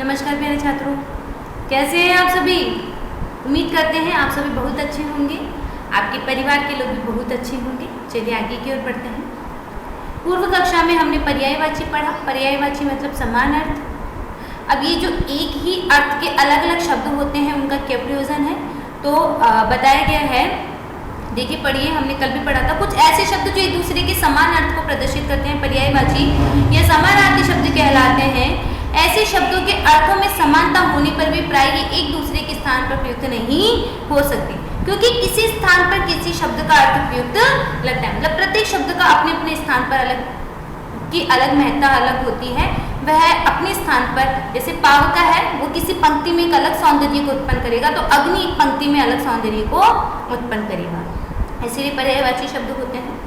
नमस्कार प्यारे छात्रों, कैसे हैं आप सभी। उम्मीद करते हैं आप सभी बहुत अच्छे होंगे, आपके परिवार के लोग भी बहुत अच्छे होंगे। चलिए आगे की ओर बढ़ते हैं। पूर्व कक्षा में हमने पर्यायवाची पढ़ा। पर्यायवाची मतलब समान अर्थ। अब ये जो एक ही अर्थ के अलग अलग शब्द होते हैं उनका क्या प्रयोजन है तो बताया गया है। देखिए पढ़िए, हमने कल भी पढ़ा था। कुछ ऐसे शब्द जो एक दूसरे के समान अर्थ को प्रदर्शित करते हैं पर्यायवाची या समानार्थी शब्द कहलाते हैं। ऐसे शब्दों के अर्थों में समानता होने पर भी प्राय ये एक दूसरे के स्थान पर प्रयुक्त नहीं हो सकते, क्योंकि किसी स्थान पर किसी शब्द का अर्थ प्रयुक्त लगता है। मतलब प्रत्येक शब्द का अपने अपने स्थान पर अलग महत्ता अलग होती है। वह अपने स्थान पर, जैसे पावका है वो किसी पंक्ति में एक अलग सौंदर्य को उत्पन्न करेगा, तो अग्नि एक पंक्ति में अलग सौंदर्य को उत्पन्न करेगा। इसीलिए पर्यायवाची शब्द होते हैं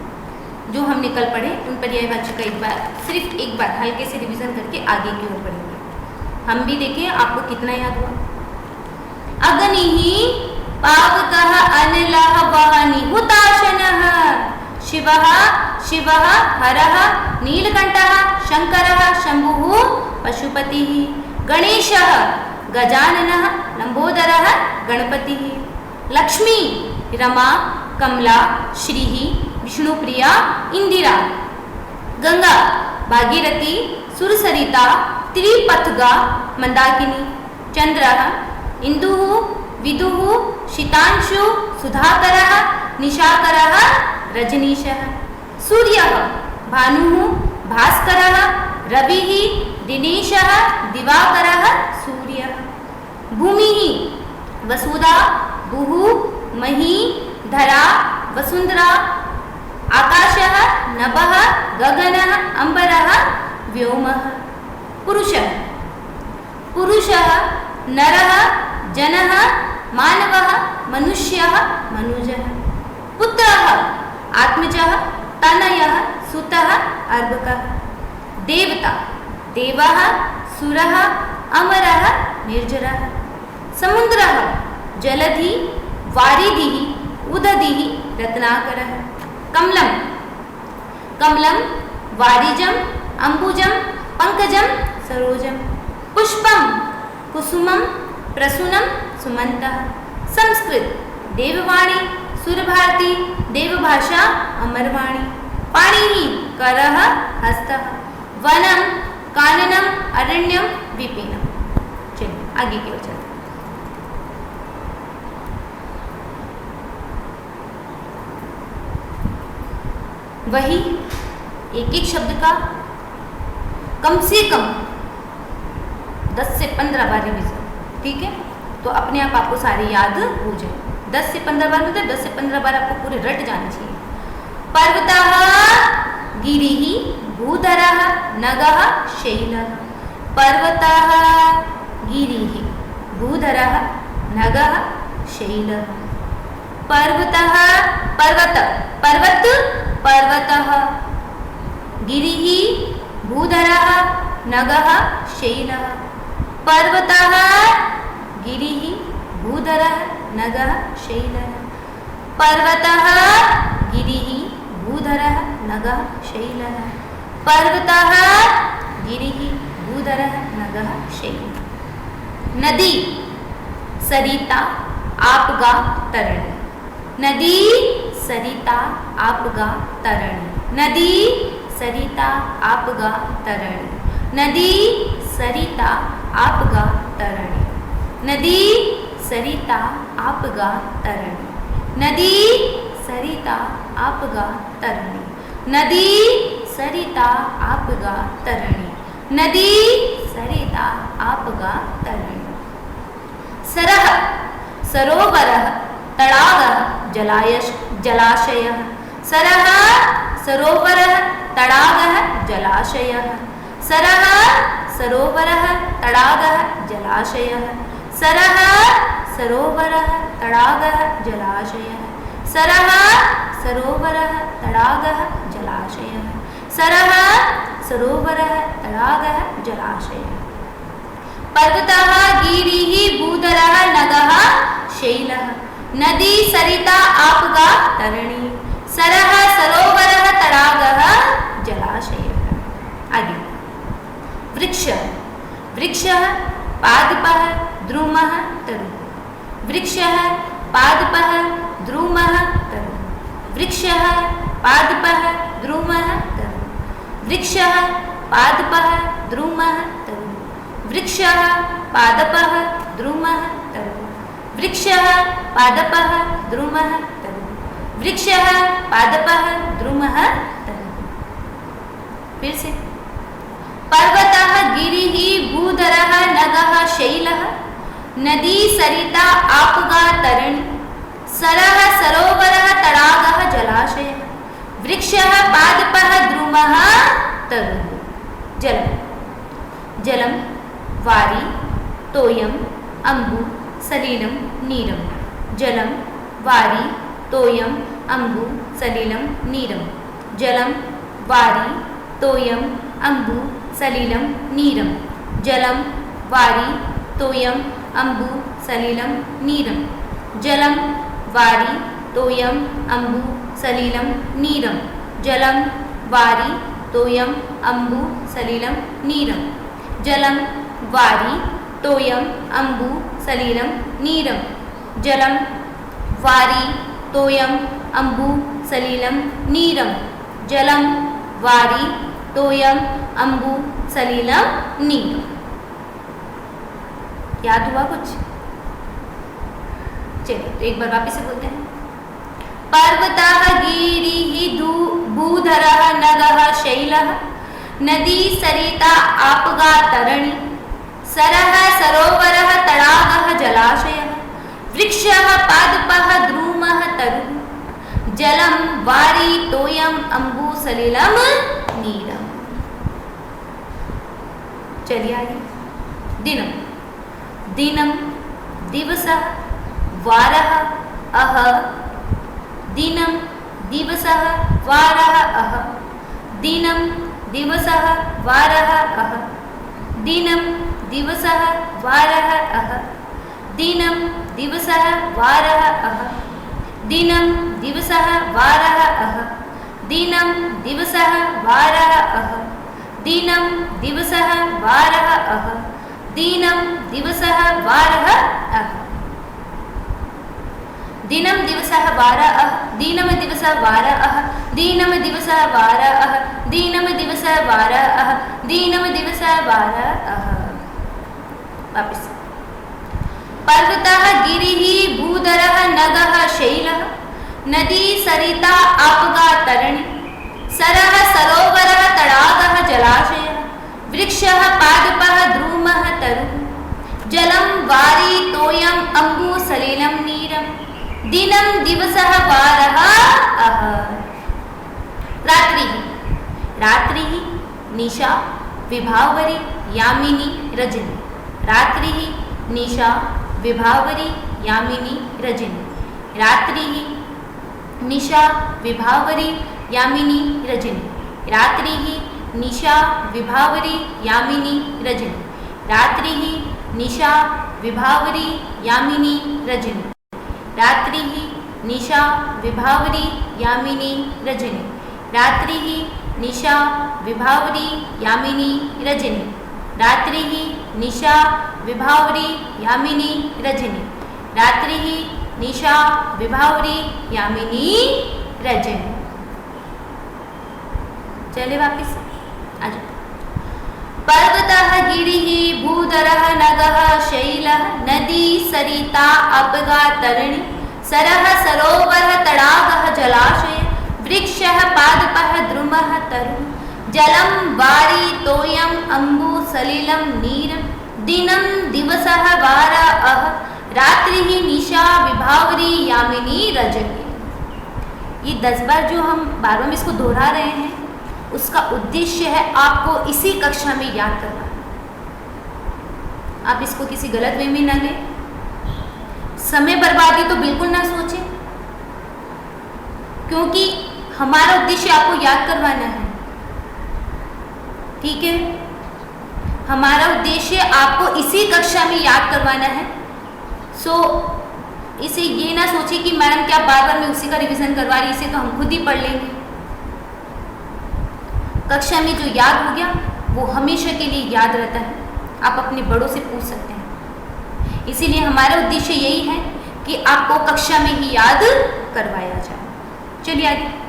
जो हमने कल पढ़े। उन पर्यायवाची का सिर्फ एक बार हल्के से रिवीजन करके आगे की ओर बढ़ेंगे। हम भी देखें आपको कितना याद हुआ। अग्निः पावकः अनिलः वह्निः हुताशनः शिवः शिवः हरः नीलकण्ठः शङ्करः शम्भुः पशुपतिः गणेशः गजाननः लम्बोदरः गणपतिः लक्ष्मी रमा कमला श्रीः विष्णुप्रिया इंदिरा गंगा भागीरथी सुरसरिता त्रिपथगा मंदाकिनी चंद्रः इंदुः विदुः शीतांशु सुधाकरः निशाकरः रजनीशः सूर्यः भानुः भास्करः रविः दिनेशः दिवाकरः सूर्यः भूमिः वसुधा भुः मही धरा वसुंधरा आकाशः नभः गगनः अंबरः व्योमः पुरुषः पुरुषः नरः जनः मानवः मनुष्यः मनुजः पुत्रः आत्मजः तनयः सुतः अर्भकः देवता देवः सुरः अमरः निर्जरः समुद्रः जलधि वारिधिः उदधिः रत्नाकरः कमलं कमलं वारिजं अंबुजं पंकजं सरोजं पुष्पं कुसुमं प्रसूनं सुमन्तः संस्कृत देववाणी सुरभारती देवभाषा अमरवाणी पाणिः करः हस्तः वनं काननं अरण्यं विपिनं। चलिए आगे की ओर चलते हैं। वही एक एक शब्द का कम से कम 10 से 15 बार रिवीजन, ठीक है, तो अपने आप आपको सारे याद हो जाए। 10 से 15 बार मतलब 10 से 15 बार आपको पूरे रट जाने चाहिए। पर्वतः गिरिः भूधरः नगः शैलः पर्वतः गिरिः भूधरः नगः शैलः पर्वतः पर्वत पर्वत पर्वतः गिरिः भूधरः नगः शैलः पर्वतः गिरिः भूधरः नगः शैलः पर्वतः गिरिः भूधरः नगः शैलः पर्वतः गिरिः भूधरः नगः शैलः। नदी सरिता आपगा तरणी नदी सरिता आपगा तरणी नदी सरिता आपगा तरणी नदी सरिता आपगा तरणी नदी सरिता आपगा तरणी नदी सरिता आपगा तरणी नदी सरिता आपगा तरणी नदी सरिता आपगा तरणी। सरः सरोवरः तडागः जलाशयः सरः सरोवरः तडागः जलाशयः सरः सरोवरः तडागः जलाशयः सरः सरोवरः तडागः जलाशयः सरः सरोवरः तडागः जलाशयः सरः सरोवरः तडागः जलाशयः। पर्वतः गिरिः भूधरः नगः शैलः नदी सरिता आपगा तरणी सरः सरोवरः तडागः जलाशयः। आगे वृक्ष वृक्षः पादपः द्रुमः तरुः। वृक्षः पादपः द्रुमः तरुः। वृक्षः पादपः द्रुमः तरुः। वृक्षः पादपः द्रुमः तरुः। वृक्षः पादपः द्रुमः तरुः। वृक्षः पादपः द्रुमः तरुः। वृक्षः पादपः द्रुमः तरुः। फिर से पर्वतः गिरिः भूधरः नगः शैलः नदी सरिता आपगा तरणि सरः सरोवरः तडागः जलाशयः। वृक्षः पादपः द्रुमः तरुः। जलम जलम वारी तोयम अम्बु सलिलम नीरम। जलम वारी तोयम अम्बु सलिलम नीरम। जलम वारी तोयम अम्बु सलिलम नीरम। जलम वारी तोयम अम्बु सलिलम नीरम। जलम वारी तोयम अम्बु सलिलम नीरम। जलम वारी तोयम अम्बु सलिलम नीरम। जलम वारी तोयम अम्बु सलिलम नीरम। जलम वारी तोयम अम्बु सलिलम नीरम। जलम वारी तोयम अम्बु सलिलम नीरम। याद हुआ कुछ? चलिए तो एक बार वापस से बोलते हैं। पर्वतः गिरिः भूधरः नगः शैलः नदी सरिता आपगा तरणि सरः सरोवरः तडागः जलाशयः। वृक्षः पादपः द्रुमः तरुः। जलम वारी तोयम अम्बु सलिलम नीरम। चलिए आगे। दिनम दिनम दिवसः वारः अह। दिनम दिवसः वारः अह। दिनम दिवसः वारः अह। दिनम दिवसः वारः अह। दिनम दिवसः वारः अह। दिनम दिवसः वारः अह। दिनम दिवसः वारः अह। दिनम दिवसः वारः अह। दिनम दिवसः वारः अह। दिनम दिवसः वारः अह। दिनम दिवसः वारः अह। दिनम दिवसः वारः अह। दिनम दिवसः वारः अह। दिनम दिवसः वारः अह। वापस। पर्वतः गिरिः भूधरः नगः शैलः नदी सरिता आपगा तरणि सरः सरोवरः तडागः जलाशयः। वृक्षः पादपः द्रुमः तरुः। जलम वारी तोयम अम्बु सलिलम नीरम। दिनम दिवसः वारः अह। रात्रिः रात्रिः निशा विभावरी यामिनी रजनी। रात्रिः निशा विभावरी यामिनी रजनी। रात्रिः निशा विभावरी यामिनी रजनी। रात्रिः निशा विभावरी यामिनी रजनी। रात्रिः निशा विभावरी यामिनी रजनी। रात्रिः निशा विभावरी यामिनी रजनी। रात्रिः निशा विभावरी यामिनी रजनी। रात्रिः निशा विभावरी यामिनी रजनी। रात्रिः निशा विभावरी यामिनी रजनी। चले वापिस आ जाओ। पर्वतः गिरिः भूधरः नगः शैलः नदी सरिता आपगा तरणि सरः सरोवरः तडागः जलाशयः। वृक्षः पादपः द्रुमः तरुः। जलम वारी तोयम अम्बु सलिलम नीरम। दिनम दिवसः वारः अह। रात्रिः निशा विभावरी यामिनी रजनी। ये 10 बार जो हम बार बार इसको दोहरा रहे हैं, उसका उद्देश्य है आपको इसी कक्षा में याद करना। आप इसको किसी गलत वे में न लें। समय बर्बादी तो बिल्कुल ना सोचें, क्योंकि हमारा उद्देश्य आपको याद करवाना है। ठीक है, हमारा उद्देश्य आपको इसी कक्षा में याद करवाना है। सो इसे ये ना सोचिए कि मैडम क्या बार बार मैं उसी का रिवीजन करवा रही, इसे तो हम खुद ही पढ़ लेंगे। कक्षा में जो याद हो गया वो हमेशा के लिए याद रहता है। आप अपने बड़ों से पूछ सकते हैं। इसीलिए हमारा उद्देश्य यही है कि आपको कक्षा में ही याद करवाया जाए। चलिए आगे।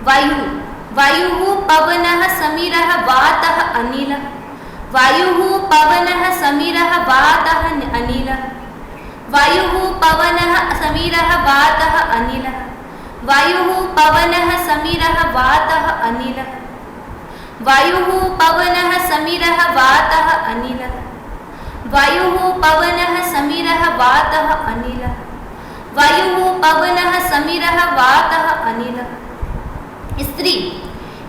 वायु, वायु पवनः समीरः वातः अनिलः, वायु पवनः समीरः वातः अनिलः, वायु पवनः समीरः वातः अनिलः, वायु पवनः समीरः वातः अनिलः, वायु पवनः समीरः वातः अनिलः, वायु पवनः समीरः वातः अनिलः, वायु पवनः समीरः वातः अनिलः। स्त्री,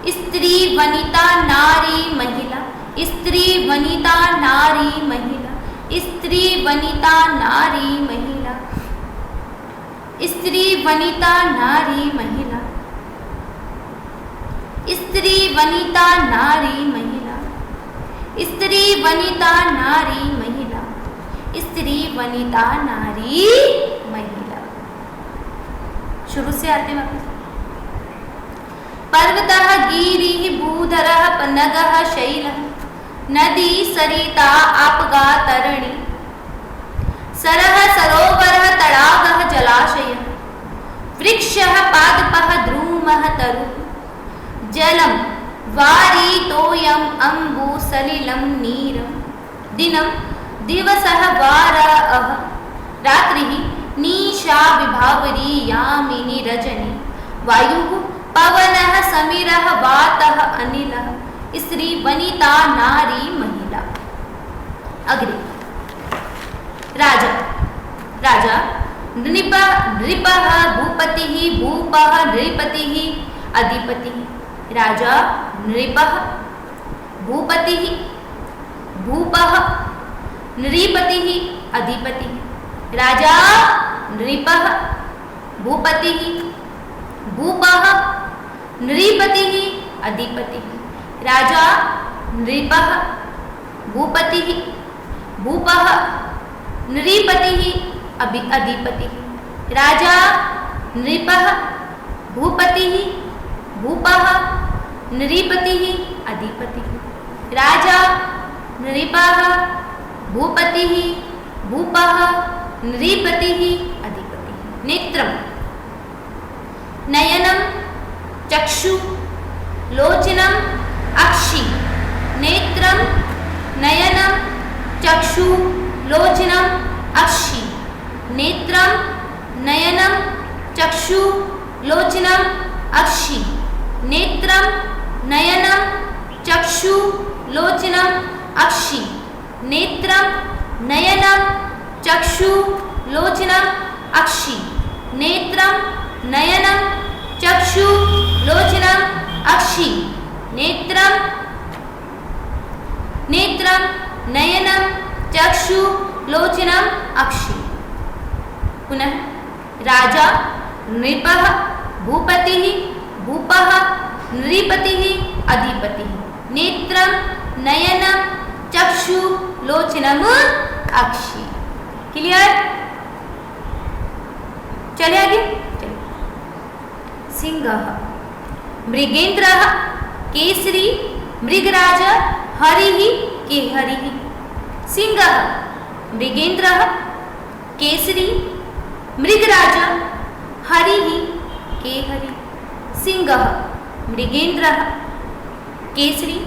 स्त्री वनिता नारी महिला, स्त्री वनिता नारी महिला, स्त्री वनिता नारी महिला, स्त्री वनिता नारी महिला, स्त्री वनिता नारी महिला, स्त्री वनिता नारी महिला, स्त्री वनिता नारी महिला। शुरू से आते हैं वापस। पर्वतः गिरिः भूधरः नगः शैलः, नदी सरिता आपगा तरणि, सरः सरोवरः तडागः जलाशयः, वृक्षः पादपः द्रुमः तरुः, जलं वारी तोयम् अम्बु सलिलं नीरं, दिनं दिवसः वारः, रात्रिः निशा विभावरी यामिनी रजनी, वायुः पवनः समीरः वातः अनिलः, स्त्री वनिता नारी महिला। अग्रे। राजा, राजा नृपः, नृपः भूपतिः, भूपः नृपतिः अधिपतिः, राजा नृपः, भूपतिः, भूपः नृपतिः अधिपतिः, राजा नृपः, भूपतिः, भूपः नृपतिः अधिपतिः, राजा नृपः, भूपतिः, भूपः नृपतिः अधिपतिः, राजा नृपः, भूपतिः, भूपः नृपतिः अधिपतिः, राजा नृपः, भूपतिः, भूपः नृपतिः अधिपतिः। नेत्रम, नयनम चक्षु लोचनम अक्षि, नेत्रम नयनम चक्षु लोचनम अक्षि, नेत्रम नयनम चक्षु लोचनम अक्षि, नेत्रम नयनम चक्षु लोचनम अक्षि, नेत्रम नयनम चक्षु लोचनम अक्षि, नेत्रम नयनम चक्षु लोचनम अक्षि, नेत्रम, नेत्रम नयनम चक्षु लोचनम अक्षि। पुनः। राजा नृपः, भूपतिः, भूपः नृपतिः अधिपतिः, नेत्रम नयनम चक्षु लोचनम अक्षि। क्लियर? चले आगे। सिंहः, मृगेन्द्रः केसरी, मृगराज हरिः केहरिः, सिंहः मृगेन्द्रः केसरी, मृगराज हरिः केहरिः, सिंहः मृगेन्द्रः केसरी,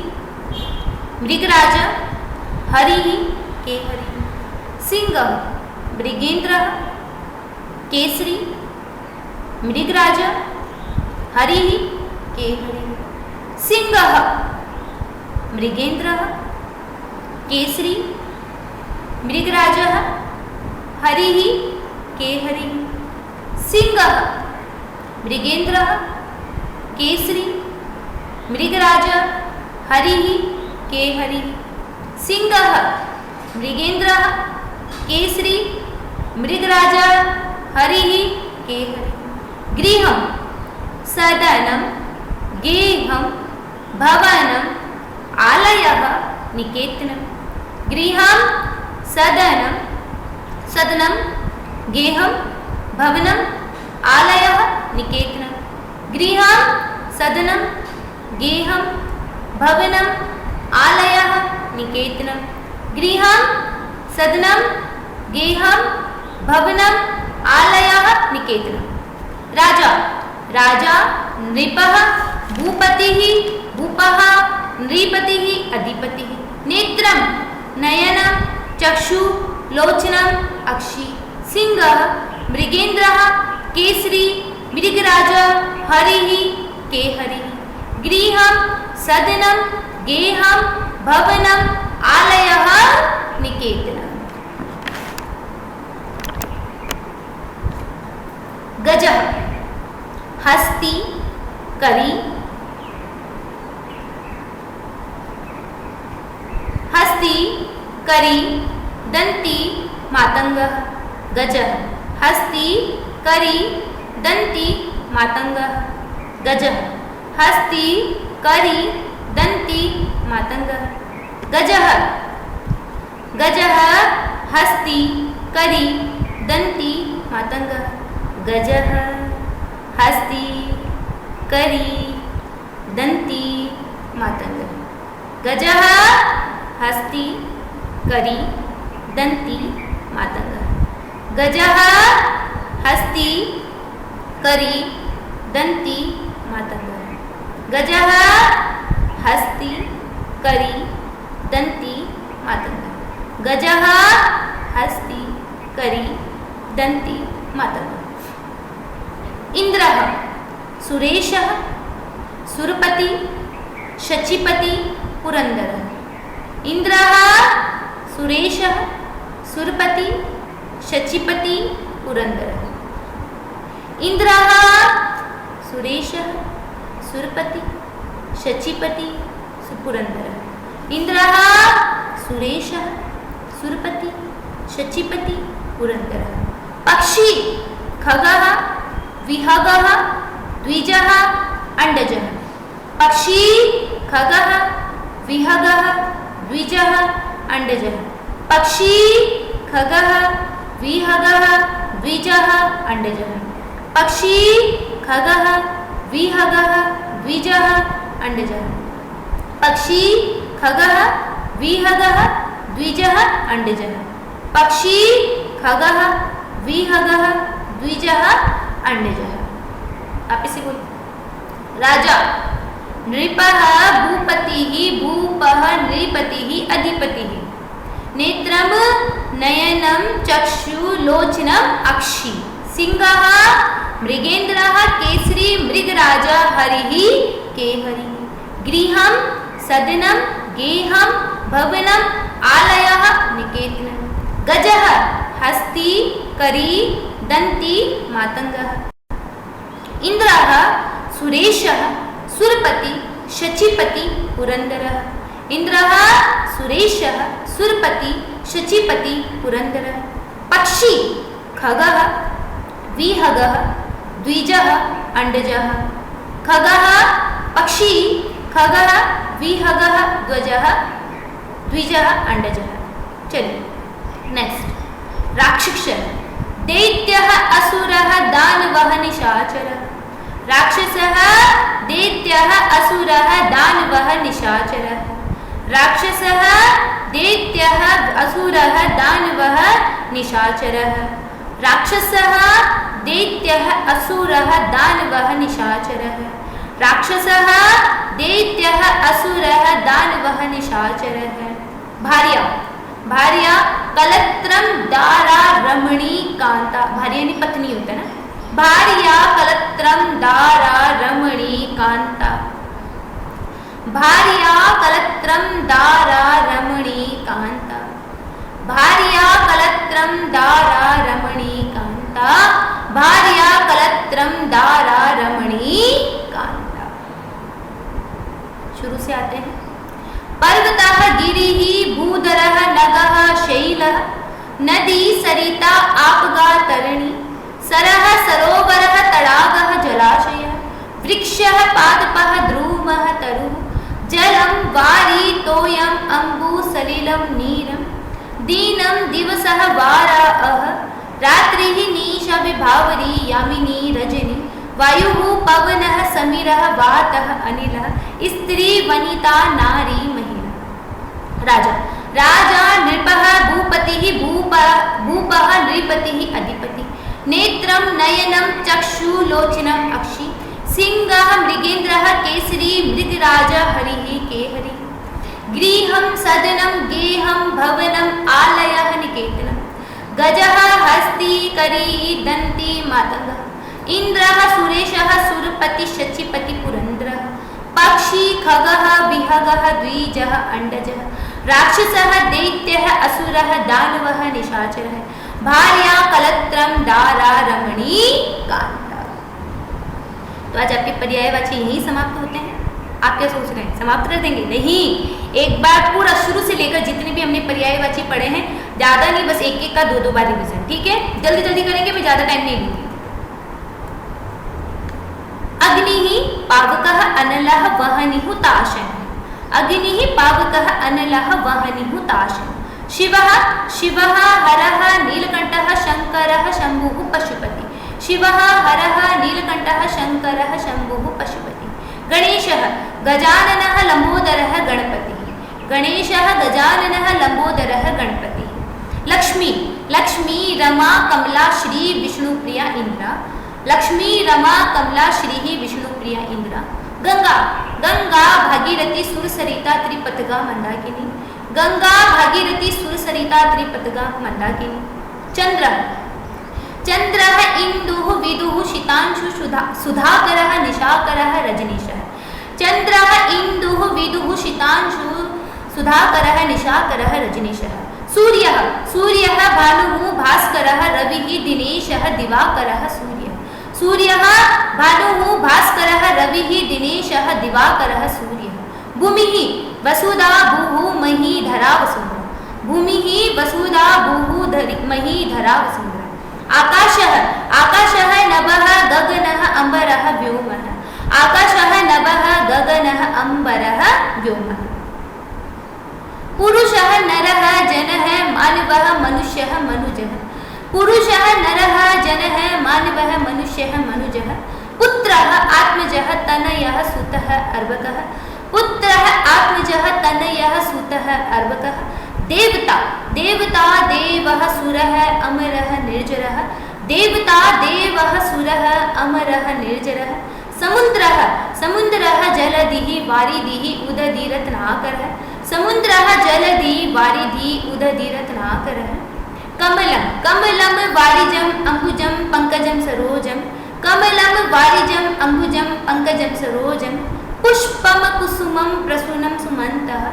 मृगराज हरिः केहरिः, सिंहः मृगेन्द्रः केसरी, मृगराज हरिः केहरिः, सिंहः मृगेन्द्रः केसरी, मृगराजः हरिः केहरिः, सिंहः मृगेन्द्रः केसरी, मृगराज हरिः केहरिः, सिंहः मृगेन्द्रः केसरी, मृगराज हरिः केहरिः। गृहं सदनं गेहं भवनम् आलयः निकेतनं, गृहं सदनं, सदनं गेहं भवनम् आलयः निकेतनं, गृहं सदनं गेहं भवनम् आलयः निकेतनं, गृहं सदनं गेहं भवनम आलयः निकेतनम्। राजा राजा नृपः भूपतिः भूपः नृपतिः अधिपतिः। नेत्रं नयनं चक्षु लोचनम अक्षि। सिंहः मृगेन्द्रः केसरी मृगराजा हरिः केहरिः। गृहं सदनं गेहं भवनम आलयः निकेतनम्। गजः हस्ती करी हस्ती करी दंती मातंगः। गजः हस्ती करी दंती मातंगः। गजः हस्ती करी दंती मातंगः। गजः गजः हस्ती करी दंती मातंगः। गजः हस्ती करी दंती मातंगः। गजः हस्ती करी दंती मातंगः। गजः हस्ती करी दंती मातंगः। गजः हस्ती करी दंती मातंगः। गजः हस्ती करी दंती मातंगः। इंद्रः सुरेशः सुरपति शचीपति पुरंदरः। इंद्रः सुरेशः सुरपति शचीपति पुरंदरः। इंद्रः सुरेशः सुरपति शचीपति पुरंदरः। इंद्रः सुरेशः सुरपति शचीपति पुरंदरः। पक्षी खगः विहगः द्विजः अंडजः। पक्षी खगः विहगः द्विजः अंडजः। पक्षी खगः विहगः द्विजः अंडजः। पक्षी खगः विहगः द्विजः अंडजः। पक्षी खगः विहगः द्विजः अंडजः। पक्षी खगः विहगः द्विजः अंडजः। आप इसे बोलिए। राजा नृपः भूपतिः भूपः नृपतिः अधिपतिः। नेत्रं नयनं चक्षु लोचनम अक्षि। सिंहः मृगेन्द्रः केसरी मृगराजा हरिः केहरिः। गृहं सदनं गेहं भवनम आलयः निकेतनम्। गजः हस्ती करी दंती मातंगः। इंद्रः सुरेशः सुरपति शचीपति पुरंदरः। इंद्रः सुरेशः सुरपति शचीपति पुरंदरः। पक्षी खगः विहगः द्विजः अंडजः। खगः पक्षी खगः विहगः द्विजः अंडजः। चलिए नेक्स्ट। राक्षसः दैत्यः असुरः दानवः निशाचरः। राक्षसः दैत्यः असुरः दानवः निशाचरः। राक्षसः दैत्यः असुरः दानवः निशाचरः। राक्षसः दैत्यः असुरः दानवः निशाचरः। राक्षसः दैत्यः असुरः दानवः निशाचरः। भार्या भार्या कलत्रम दारा रमणी कांता। भार्या यानी पत्नी होता है ना। भार्या कलत्रम दारा रमणी कांता। भार्या कलत्रम दारा रमणी कांता। भार्या कलत्रम दारा रमणी कांता। भार्या कलत्रम दारा रमणी कांता। शुरू से आते हैं। पर्वतः गिरिः भूधरः नगः शैलः नदी सरिता आपगा तरणि सरः सरोवरः तडागः जलाशयः वृक्षः पादपः द्रुमः तरुः जलं वारी तोयम् अम्बु सलिलं नीरं दीनं दिवसः वाराः रात्रिः निशा विभावरी यामिनी रजनी वायुः पवनः समीरः वातः अनिलः स्त्री वनिता नारी महिला। राजा राजा नृपः भूपतिः भूपः नृपतिः अधिपतिः नेत्रं नयनं चक्षुलोचनम् अक्षि सिंहः मृगेन्द्रः केसरी मृगराजः हरिः केहरिः गृहं सदनं गेहं भवनम् आलयः निकेतनं गजः हस्ती करी दन्ती मातंगः इंद्रः सुरेशः सुरपति शचीपति पुरंद्रः पक्षी खगः विहगः द्विजः अंडजः राक्षसः दैत्यः असुरः दानवः निशाचरः भार्या कलत्रम दारा रमणी कांता। तो आज आपके पर्यायवाची यही समाप्त होते हैं। आप क्या सोच रहे हैं, समाप्त कर देंगे? नहीं, एक बार पूरा शुरू से लेकर जितने भी हमने पर्यायवाची पढ़े हैं, ज्यादा नहीं, बस एक एक का दो बार रिवीजन, ठीक है? जल्दी जल्दी करेंगे, मैं ज्यादा टाइम नहीं लूंगी। अग्निः पावकः अनलः वह्निहुताशनः अग्निः पावकः अनलः वह्निहुताशनः शिवः हरः नीलकण्ठः शङ्करः शम्भुः पशुपति शिवः हरः नीलकण्ठः शङ्करः शम्भुः पशुपति गणेशः गजाननः लम्बोदरः गणपतिः गणेशः गजाननः लम्बोदरः गणपतिः लक्ष्मी रमा कमला श्री विष्णुप्रिया इंद्रा लक्ष्मी रमा कमला श्री विष्णुप्रिया इंद्रा गंगा भागीरथी सुरसरिता त्रिपतगा मंदाकिनी गंगा भागीरथी सुरसरिता त्रिपतगा मंदाकिनी चंद्रः इंदुः विदुः शितांशु सुधाकरः निशाकरः रजनीशः चंद्रः इंदुः विदुः शितांशु सुधाकरः निशाकरः रजनीशः सूर्यः भानुः भास्करः रविः दिनेशः दिवाकरः सूर्यः भानुः भास्करः रविः दिनेशः दिवाकरः सूर्यः भूमिः वसुधा भूः मही धरा वसुन्धरा भूमिः वसुधा भूः मही धरा वसुन्धरा आकाशः नभः गगनः अम्बरः व्योमः आकाशः नभः गगनः अम्बरः व्योमः पुरुषः नरः जनः मानवः मनुष्यः मनुजः पुरुषः नरः जनः मानवः मनुष्यः मनुजः पुत्रः आत्मजः तनयः सुतः अर्भकः पुत्रः आत्मजः तनयः सुतः अर्भकः देवता देवः सुरः अमरः निर्जरः देवता देवः सुरः अमरः निर्जरः समुद्रः जलधिः वारिधिः उदधिरत्नाकरः समुद्रः जलधिः वारिधिः उदधिरत्नाकरः कमलं वारिजम् अम्बुजं पंकजं सरोजं कमलं वारिजम् अम्बुजं पंकजं सरोजं पुष्पं कुसुमं प्रसूनं सुमन्तः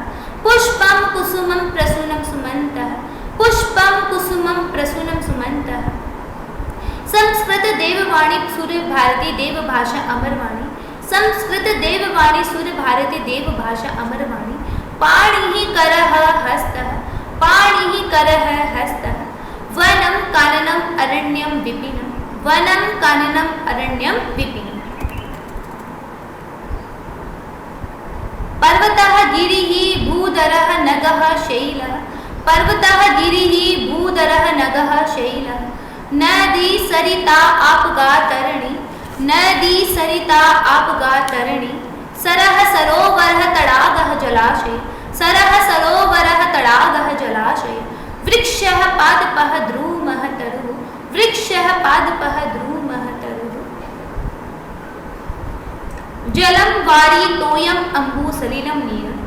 पुष्पं कुसुमं प्रसूनं सुमन्तः पुष्पं कुसुमं प्रसूनं सुमन्तः संस्कृत देववाणी सूर्य भारती देवभाषा अमरवाणी संस्कृत देववाणी सूर्य भारती देवभाषा अमरवाणी पाणिः करः हस्तः पाणिः करः हस्तः वनं काननम् अरण्यं विपिनं वनं काननम् अरण्यं विपिनं पर्वतः गिरिः भूधरः नगः शैलः पर्वतः गिरिः भूधरः नगः शैलः नदी सरिता आपगा तरणि नदी सरिता आपगा तरणि सरः सरोवरः तडागः जलाशय सरः सरोवरः तडागः जलाशय वृक्षः पादपः द्रुमः तरुः वृक्षः पादपः द्रुमः तरुः जलं वारी तोयम् अम्बुसलिलं नीरं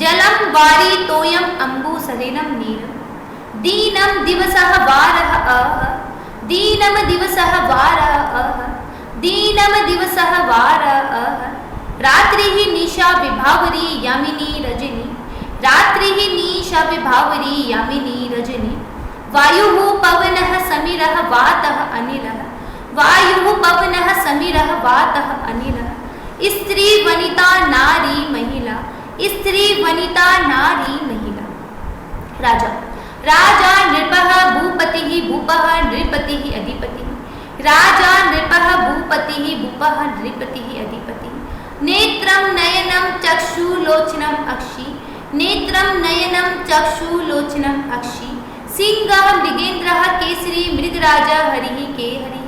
जलं वारी तोयम् अम्बुसलिलं नीरं दीनं दिवसः वारः अह दीनं दिवसः वारः अह दीनं दिवसः वारः अह रात्रिः निशा विभावरी यामिनी रजनी रात्रिः निशा विभावरी यामिनी रजनी वायुः पवनः समीरः वातः अनिलः वायुः पवनः समीरः वातः अनिलः स्त्री वनिता नारी महिला स्त्री वनिता नारी महिला राजा नृपः भूपतिः भूपः नृपतिः अधिपतिः राजा नृपः भूपतिः भूपः नृपतिः अधिपतिः नेत्रं नयनं चक्षुलोचनम् अक्षि नेत्रं नयनं चक्षुलोचनम् अक्षि सिंहः मृगेन्द्रः केसरी मृगराजः हरिः केहरिः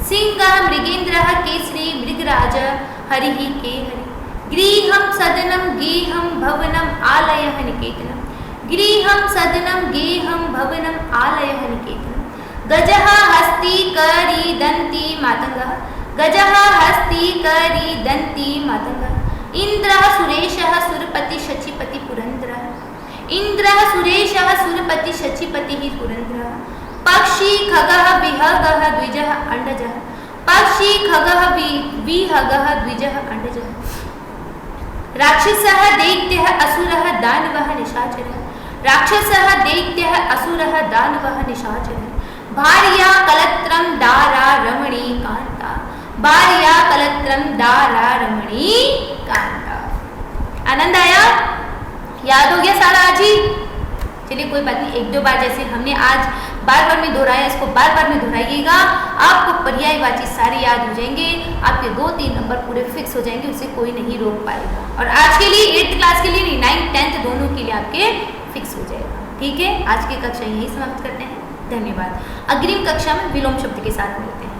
सिंहः मृगेन्द्रः केसरी मृगराजः हरिः केहरिः गृहं सदनं गेहं भवनम् आलयः निकेतनं गृहं सदनं गेहं भवनम् आलयः निकेतनं गजः हस्ति करीदन्ति मातङ्गः गजः हस्ति करीदन्ति मातङ्गः इन्द्रः सुरेशः सुरपति शचीपति पुरन्दरः इन्द्रः सुरेशः सुरपति शचीपतिः पुरन्दरः पक्षी खगः विहगः द्विजः अण्डजः पक्षी खगः विहगः द्विजः अण्डजः राक्षसः दैत्यः असुरः दानवः निशाचरः राक्षसः दैत्यः असुरः दानवः निशाचरः भार्या कलत्रं दारा रमणी कांता भार्या कलत्रं दारा रमणी कांता। आनंद आया? याद हो गया सारा आज ही? चलिए कोई बात नहीं, एक दो बार जैसे हमने आज बार बार में दोहराया, इसको बार बार में दोहराइएगा, आपको पर्यायवाची सारे याद हो जाएंगे, आपके 2-3 नंबर पूरे फिक्स हो जाएंगे, उसे कोई नहीं रोक पाएगा। और आज के लिए 8th क्लास के लिए नहीं, 9th 10th दोनों के लिए आपके फिक्स हो जाएगा। ठीक है, आज की कक्षा यही समाप्त करते हैं। धन्यवाद। अग्रिम कक्षा में विलोम शब्द के साथ मिलते हैं।